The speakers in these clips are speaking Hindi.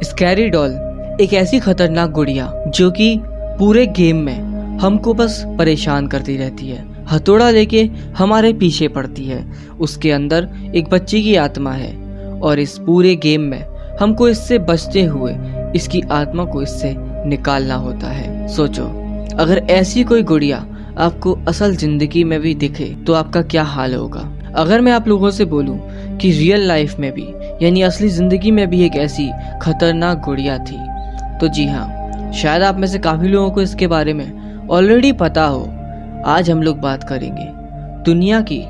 स्कैरी डॉल एक ऐसी खतरनाक गुड़िया जो कि पूरे गेम में हमको बस परेशान करती रहती है, हथौड़ा लेके हमारे पीछे पड़ती है। उसके अंदर एक बच्ची की आत्मा है और इस पूरे गेम में हमको इससे बचते हुए इसकी आत्मा को इससे निकालना होता है। सोचो, अगर ऐसी कोई गुड़िया आपको असल जिंदगी में भी दिखे तो आपका क्या हाल होगा। अगर मैं आप लोगों से बोलूं कि रियल लाइफ में भी यानी असली जिंदगी में भी एक ऐसी खतरनाक गुड़िया थी, तो जी हाँ, शायद आप में से काफी लोगों को इसके बारे में ऑलरेडी पता हो। आज हम लोग बात करेंगे दुनिया की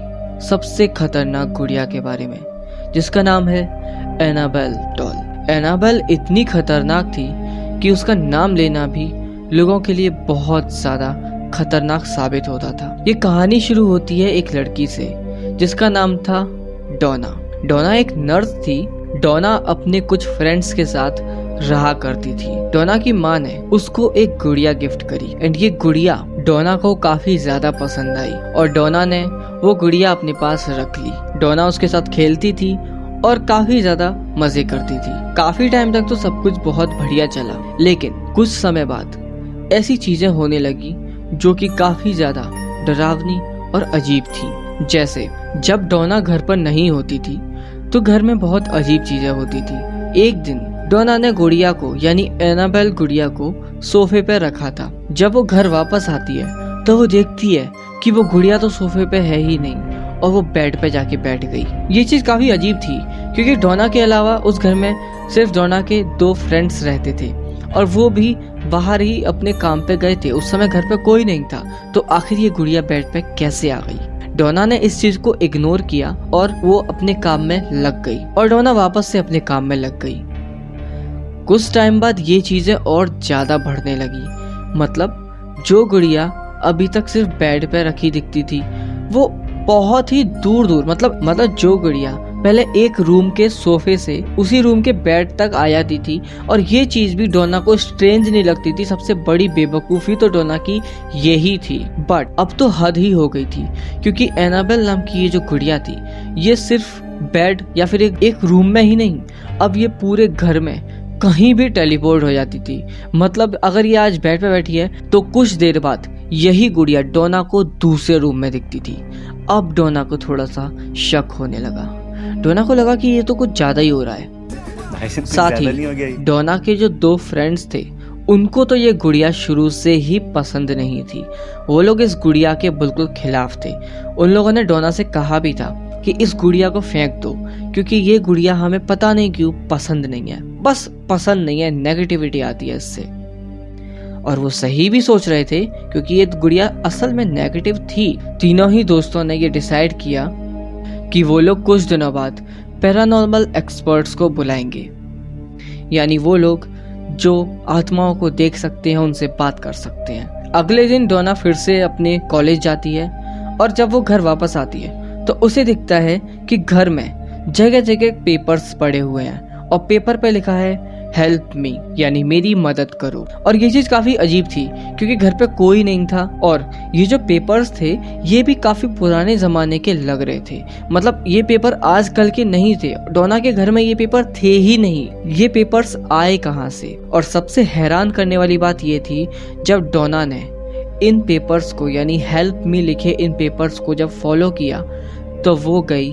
सबसे खतरनाक गुड़िया के बारे में, जिसका नाम है एनाबेल डॉल। एनाबेल इतनी खतरनाक थी कि उसका नाम लेना भी लोगों के लिए बहुत ज्यादा खतरनाक साबित होता था। ये कहानी शुरू होती है एक लड़की से जिसका नाम था डोना। डोना एक नर्स थी। डोना अपने कुछ फ्रेंड्स के साथ रहा करती थी। डोना की माँ ने उसको एक गुड़िया गिफ्ट करी एंड ये गुड़िया डोना को काफी ज्यादा पसंद आई और डोना ने वो गुड़िया अपने पास रख ली। डोना उसके साथ खेलती थी और काफी ज्यादा मजे करती थी। काफी टाइम तक तो सब कुछ बहुत बढ़िया चला, लेकिन कुछ समय बाद ऐसी चीजें होने लगी जो कि काफी ज्यादा डरावनी और अजीब थी। जैसे जब डोना घर पर नहीं होती थी तो घर में बहुत अजीब चीजें होती थी। एक दिन डोना ने गुड़िया को यानी एनाबेल गुड़िया को सोफे पे रखा था। जब वो घर वापस आती है तो वो देखती है कि वो गुड़िया तो सोफे पे है ही नहीं और वो बेड पे जाके बैठ गई। ये चीज काफी अजीब थी क्योंकि डोना के अलावा उस घर में सिर्फ डोना के 2 फ्रेंड्स रहते थे और वो भी बाहर ही अपने काम पे गए थे। उस समय घर पे कोई नहीं था, तो आखिर ये गुड़िया बेड पे कैसे आ गई। डोना ने इस चीज को इग्नोर किया और वो अपने काम में लग गई और डोना वापस से अपने काम में लग गई। कुछ टाइम बाद ये चीजें और ज्यादा बढ़ने लगी। मतलब जो गुड़िया अभी तक सिर्फ बेड पे रखी दिखती थी वो बहुत ही दूर दूर मतलब जो गुड़िया पहले एक रूम के सोफे से उसी रूम के बेड तक आ जाती थी और ये चीज भी डोना को स्ट्रेंज नहीं लगती थी। सबसे बड़ी बेवकूफी तो डोना की यही थी। बट अब तो हद ही हो गई थी क्योंकि एनाबेल नाम की ये जो गुड़िया थी ये सिर्फ बेड या फिर एक रूम में ही नहीं, अब ये पूरे घर में कहीं भी टेलीपोर्ट हो जाती थी। मतलब अगर ये आज बेड पे बैठी है तो कुछ देर बाद यही गुड़िया डोना को दूसरे रूम में दिखती थी। अब डोना को थोड़ा सा शक होने लगा। डोना को लगा कि ये तो कुछ ज्यादा ही हो रहा है। साथ ही डोना के जो 2 फ्रेंड्स थे उनको तो ये गुड़िया शुरू से ही पसंद नहीं थी। वो लोग इस गुड़िया के बिल्कुल खिलाफ थे। उन लोगों ने डोना से कहा भी था कि इस गुड़िया को फेंक दो क्योंकि ये गुड़िया हमें पता नहीं क्यों पसंद नहीं है, बस पसंद नहीं है, नेगेटिविटी आती है इससे। और वो सही भी सोच रहे थे क्योंकि ये गुड़िया असल में नेगेटिव थी। तीनों ही दोस्तों ने ये डिसाइड किया कि वो लोग कुछ दिनों बाद पैरानॉर्मल एक्सपर्ट्स को बुलाएंगे, यानी वो लोग जो आत्माओं को देख सकते हैं, उनसे बात कर सकते हैं। अगले दिन डोना फिर से अपने कॉलेज जाती है और जब वो घर वापस आती है तो उसे दिखता है कि घर में जगह जगह पेपर्स पड़े हुए हैं और पेपर पे लिखा है हेल्प मी, यानी मेरी मदद करो। और ये चीज काफी अजीब थी क्योंकि घर पे कोई नहीं था और ये जो पेपर्स थे ये भी काफी पुराने जमाने के लग रहे थे। मतलब ये पेपर आजकल के नहीं थे। डोना के घर में ये पेपर थे ही नहीं। ये पेपर्स आए कहाँ से? और सबसे हैरान करने वाली बात ये थी, जब डोना ने इन पेपर्स को यानी हेल्प मी लिखे इन पेपर्स को जब फॉलो किया तो वो गई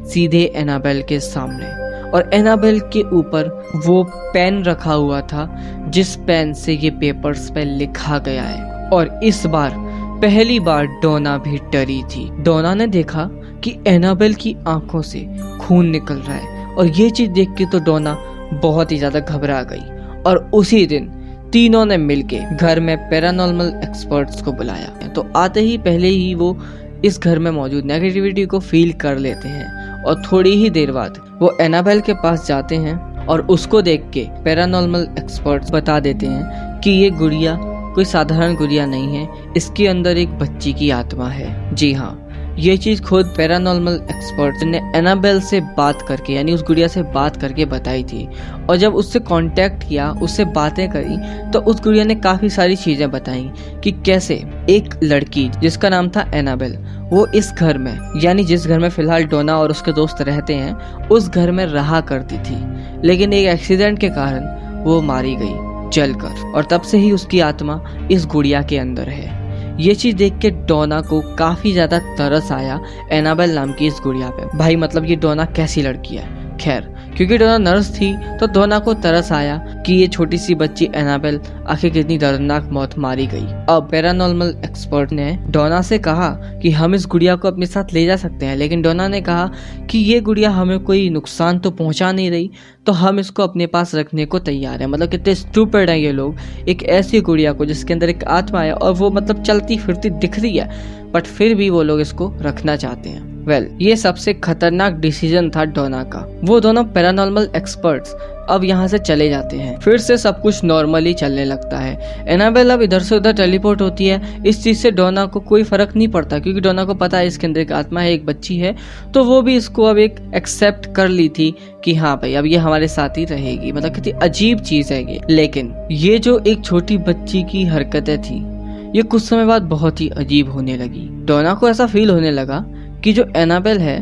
सीधे एनाबेल के सामने और एनाबेल के ऊपर वो पेन रखा हुआ था जिस पेन से ये पेपर्स पे लिखा गया है। और इस बार पहली बार डोना भी डरी थी। डोना ने देखा कि एनाबेल की आंखों से खून निकल रहा है और ये चीज देख के तो डोना बहुत ही ज्यादा घबरा गई और उसी दिन तीनों ने मिलके घर में पैरानॉर्मल एक्सपर्ट्स को बुलाया। तो आते ही पहले ही वो इस घर में मौजूद नेगेटिविटी को फील कर लेते हैं और थोड़ी ही देर बाद वो एनाबेल के पास जाते हैं और उसको देख के पैरानॉर्मल एक्सपर्ट्स बता देते हैं कि ये गुड़िया कोई साधारण गुड़िया नहीं है, इसके अंदर एक बच्ची की आत्मा है। जी हाँ, ये चीज खुद पैरानॉर्मल एक्सपर्ट ने एनाबेल से बात करके यानी उस गुड़िया से बात करके बताई थी। और जब उससे कांटेक्ट किया, उससे बातें करी, तो उस गुड़िया ने काफी सारी चीजें बताई कि कैसे एक लड़की जिसका नाम था एनाबेल, वो इस घर में यानी जिस घर में फिलहाल डोना और उसके दोस्त रहते हैं उस घर में रहा करती थी। लेकिन एक एक्सीडेंट के कारण वो मारी गई जलकर, और तब से ही उसकी आत्मा इस गुड़िया के अंदर है। ये चीज देख के डोना को काफी ज्यादा तरस आया एनाबेल नाम की इस गुड़िया पे। भाई मतलब ये डोना कैसी लड़की है। खैर, क्योंकि डोना नर्स थी तो डोना को तरस आया कि ये छोटी सी बच्ची एनाबेल आखिर कितनी दर्दनाक मौत मारी गई। अब पैरानॉर्मल एक्सपर्ट ने डोना से कहा कि हम इस गुड़िया को अपने साथ ले जा सकते हैं, लेकिन डोना ने कहा कि ये गुड़िया हमें कोई नुकसान तो पहुंचा नहीं रही, तो हम इसको अपने पास रखने को तैयार है। मतलब कितने स्टूपिड हैं ये लोग, एक ऐसी गुड़िया को जिसके अंदर एक आत्मा है और वो मतलब चलती फिरती दिख रही है, बट फिर भी वो लोग इसको रखना चाहते हैं। ये सबसे खतरनाक डिसीजन था डोना का। वो दोनों पैरानॉर्मल एक्सपर्ट्स अब यहाँ से चले जाते हैं। फिर से सब कुछ नॉर्मली चलने लगता है। एनाबेल अब इधर से उधर टेलीपोर्ट होती है। इस चीज से डोना को कोई फर्क नहीं पड़ता, क्योंकि डोना को पता है इसके अंदर एक आत्मा है, एक बच्ची है, तो वो भी इसको अब एक एक्सेप्ट कर ली थी कि हाँ भाई अब ये हमारे साथ ही रहेगी। मतलब कितनी अजीब चीज है ये। लेकिन ये जो एक छोटी बच्ची की हरकतें थी, ये कुछ समय बाद बहुत ही अजीब होने लगी। डोना को ऐसा फील होने लगा कि जो एनाबेल है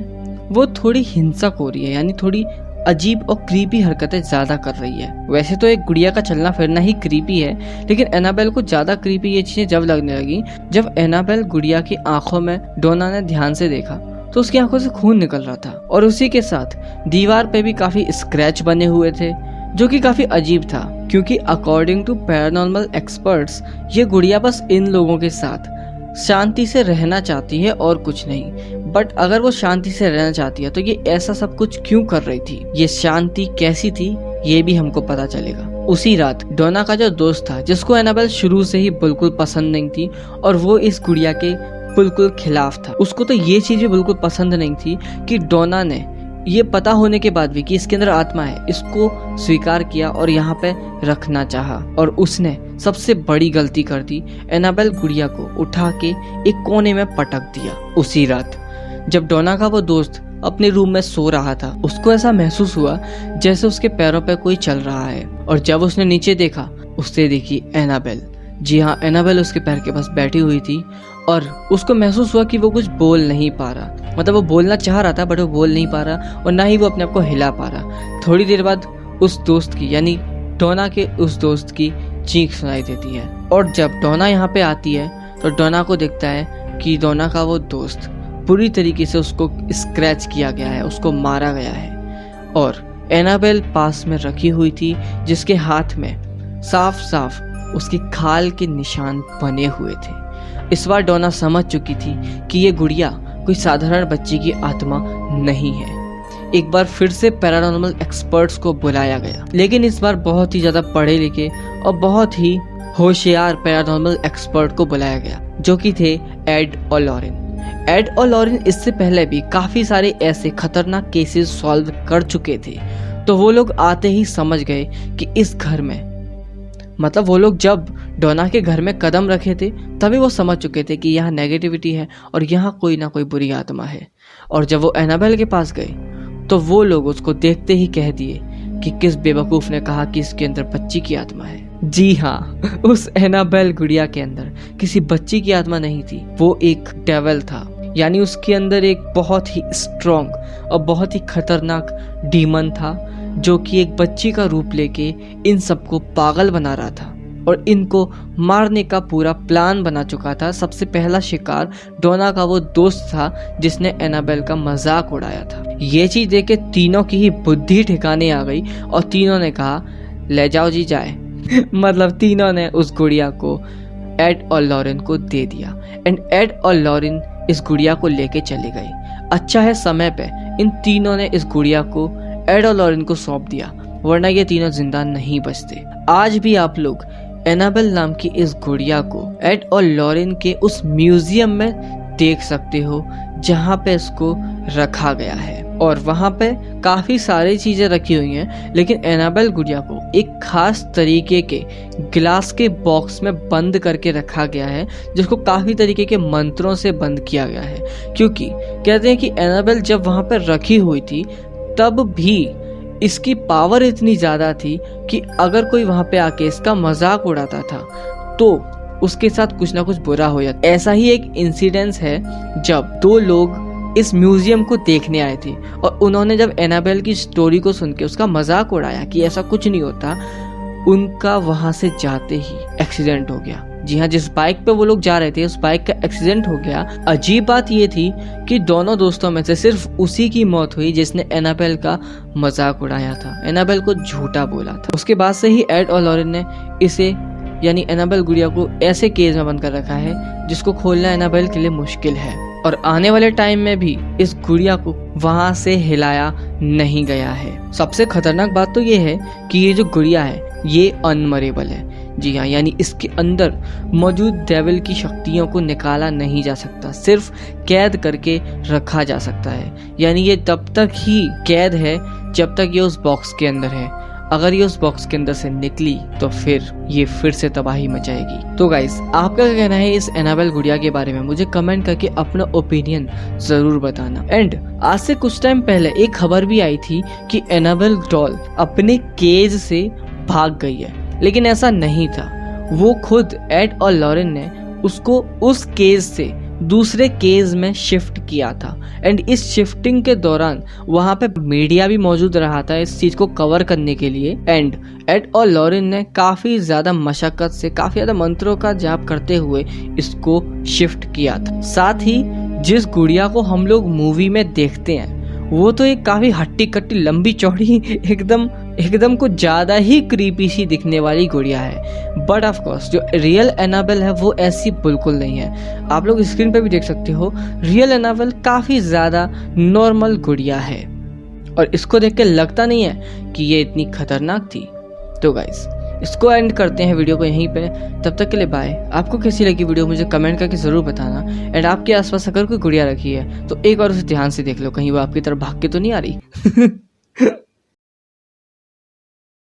वो थोड़ी हिंसक हो रही है, यानी थोड़ी अजीब और क्रीपी हरकतें ज्यादा कर रही है। वैसे तो एक गुड़िया का चलना फिरना ही क्रीपी है, लेकिन एनाबेल को ज्यादा क्रीपी ये चीजें जब लगने लगी जब एनाबेल गुड़िया की आंखों में डोना ने ध्यान से देखा तो उसकी आंखों से खून निकल रहा था, और उसी के साथ दीवार पे भी काफी स्क्रैच बने हुए थे, जो कि काफी अजीब था। क्योंकि अकॉर्डिंग टू पैरानॉर्मल एक्सपर्ट्स ये गुड़िया बस इन लोगों के साथ शांति से रहना चाहती है और कुछ नहीं। बट अगर वो शांति से रहना चाहती है तो ये ऐसा सब कुछ क्यों कर रही थी, ये शांति कैसी थी, ये भी हमको पता चलेगा। उसी रात डोना का जो दोस्त था, जिसको एनाबेल शुरू से ही बिल्कुल पसंद नहीं थी और वो इस गुड़िया के बिल्कुल खिलाफ था, उसको तो ये चीज भी बिल्कुल पसंद नहीं थी कि डोना ने ये पता होने के बाद भी कि इसके अंदर आत्मा है, इसको स्वीकार किया और यहाँ पे रखना चाहा। और उसने सबसे बड़ी गलती कर दी, एनाबेल गुड़िया को उठा के एक कोने में पटक दिया। उसी रात जब डोना का वो दोस्त अपने रूम में सो रहा था, उसको ऐसा महसूस हुआ जैसे उसके पैरों पे कोई चल रहा है, और जब उसने नीचे देखा उससे देखी एनाबेल। जी हाँ, एनाबेल उसके पैर के पास बैठी हुई थी और उसको महसूस हुआ कि वो कुछ बोल नहीं पा रहा। मतलब वो बोलना चाह रहा था बट वो बोल नहीं पा रहा, और ना ही वो अपने आप को हिला पा रहा। थोड़ी देर बाद उस दोस्त की, यानी डोना के उस दोस्त की चीख सुनाई देती है, और जब डोना यहाँ पे आती है तो डोना को दिखता है कि डोना का वो दोस्त पूरी तरीके से उसको स्क्रैच किया गया है, उसको मारा गया है, और एनाबेल पास में रखी हुई थी जिसके हाथ में साफ साफ उसकी खाल के निशान बने हुए थे। इस बार डोना समझ चुकी थी कि ये गुड़िया कोई साधारण बच्ची की आत्मा नहीं है। एक बार फिर से पैरानॉर्मल एक्सपर्ट्स को बुलाया गया, लेकिन इस बार बहुत ही ज्यादा पढ़े लिखे और बहुत ही होशियार पैरानॉर्मल एक्सपर्ट को बुलाया गया, जो कि थे एड और लॉरेन। एड और लॉरेन इससे पहले भी काफी सारे ऐसे खतरनाक केसेस सॉल्व कर चुके थे, तो वो लोग आते ही समझ गए कि इस घर में, मतलब वो लोग जब डोना के घर में कदम रखे थे तभी वो समझ चुके थे कि यहाँ नेगेटिविटी है और यहाँ कोई ना कोई बुरी आत्मा है। और जब वो एनाबेल के पास गए तो वो लोग उसको देखते ही कह दिए कि किस बेवकूफ ने कहा कि इसके अंदर बच्ची की आत्मा है। जी हाँ, उस एनाबेल गुड़िया के अंदर किसी बच्ची की आत्मा नहीं थी, वो एक डेविल था, यानी उसके अंदर एक बहुत ही स्ट्रॉन्ग और बहुत ही खतरनाक डीमन था, जो कि एक बच्ची का रूप लेके इन सबको पागल बना रहा था और इनको मारने का पूरा प्लान बना चुका था। सबसे पहला शिकार डोना का वो दोस्त था जिसने एनाबेल का मजाक उड़ाया था। ये चीज देख के तीनों की ही बुद्धि ठिकाने आ गई और तीनों ने कहा ले जाओ जी जाए। मतलब तीनों ने उस गुड़िया को एड और लॉरेन को दे दिया, एंड एड और लॉरेन इस गुड़िया को लेके चले गए। अच्छा है समय पे इन तीनों ने इस गुड़िया को एड और लॉरेन को सौंप दिया, वरना ये तीनों जिंदा नहीं बचते। आज भी आप लोग एनाबेल नाम की इस गुड़िया को एड और लॉरेन के उस म्यूजियम में देख सकते हो जहाँ पे इसको रखा गया है, और वहाँ पे काफी सारी चीजें रखी हुई हैं, लेकिन एनाबेल गुड़िया को एक खास तरीके के ग्लास के बॉक्स में बंद करके रखा गया है, जिसको काफी तरीके के मंत्रों से बंद किया गया है। क्योंकि कहते हैं कि एनाबेल जब वहाँ पे रखी हुई थी तब भी इसकी पावर इतनी ज्यादा थी कि अगर कोई वहां पे आके इसका मजाक उड़ाता था तो उसके साथ कुछ ना कुछ बुरा हो जाता। ऐसा ही एक इंसिडेंस है जब दो लोग इस म्यूजियम को देखने आए थे और उन्होंने जब एनाबेल की स्टोरी को सुन के उसका मजाक उड़ाया कि ऐसा कुछ नहीं होता, उनका वहां से जाते ही एक्सीडेंट हो गया। जी हाँ, जिस बाइक पे वो लोग जा रहे थे उस बाइक का एक्सीडेंट हो गया। अजीब बात ये थी कि दोनों दोस्तों में से सिर्फ उसी की मौत हुई जिसने एनाबेल का मजाक उड़ाया था, एनाबेल को झूठा बोला था। उसके बाद से ही एड और लॉरेन ने इसे यानी एनाबेल गुड़िया को ऐसे केज में बंद कर रखा है जिसको खोलना एनाबेल के लिए मुश्किल है और आने वाले टाइम में भी इस गुड़िया को वहां से हिलाया नहीं गया है। सबसे खतरनाक बात तो ये है कि ये जो गुड़िया है ये अनमरेबल है। जी हाँ, यानी इसके अंदर मौजूद डेविल की शक्तियों को निकाला नहीं जा सकता, सिर्फ कैद करके रखा जा सकता है। यानी ये तब तक ही कैद है जब तक ये उस बॉक्स के अंदर है। अगर ये उस बॉक्स के अंदर से निकली तो फिर ये फिर से तबाही मचाएगी। तो गाइस, आपका क्या कहना है इस एनाबेल गुड़िया के बारे में? मुझे कमेंट करके अपना ओपिनियन जरूर बताना। एंड आज से कुछ टाइम पहले एक खबर भी आई थी कि एनाबेल डॉल अपने केज से भाग गई है, लेकिन ऐसा नहीं था। वो खुद एड और लॉरेन ने उसको उस केज से दूसरे केज में शिफ्ट किया था। एंड इस शिफ्टिंग के दौरान वहां पे मीडिया भी मौजूद रहा था इस चीज को कवर करने के लिए। एंड एड और लॉरेन ने काफी ज्यादा मशक्कत से, काफी ज्यादा मंत्रों का जाप करते हुए इसको शिफ्ट किया था। साथ ही जिस गुड़िया को हम लोग मूवी में देखते हैं वो तो एक काफी हट्टी कट्टी लंबी चौड़ी एकदम कुछ ज्यादा ही क्रीपी सी दिखने वाली गुड़िया है। बट ऑफ कोर्स जो रियल एनाबेल है वो ऐसी बिल्कुल नहीं है। आप लोग स्क्रीन पे भी देख सकते हो, रियल एनाबेल काफी ज्यादा नॉर्मल गुड़िया है और इसको देख के लगता नहीं है कि ये इतनी खतरनाक थी। तो गाइस, इसको एंड करते हैं वीडियो को यहीं पे। तब तक के लिए बाय। आपको कैसी लगी वीडियो मुझे कमेंट करके जरूर बताना। एंड आपके आसपास अगर कोई गुड़िया रखी है तो एक बार उसे ध्यान से देख लो, कहीं वो आपकी तरफ भाग के तो नहीं आ रही।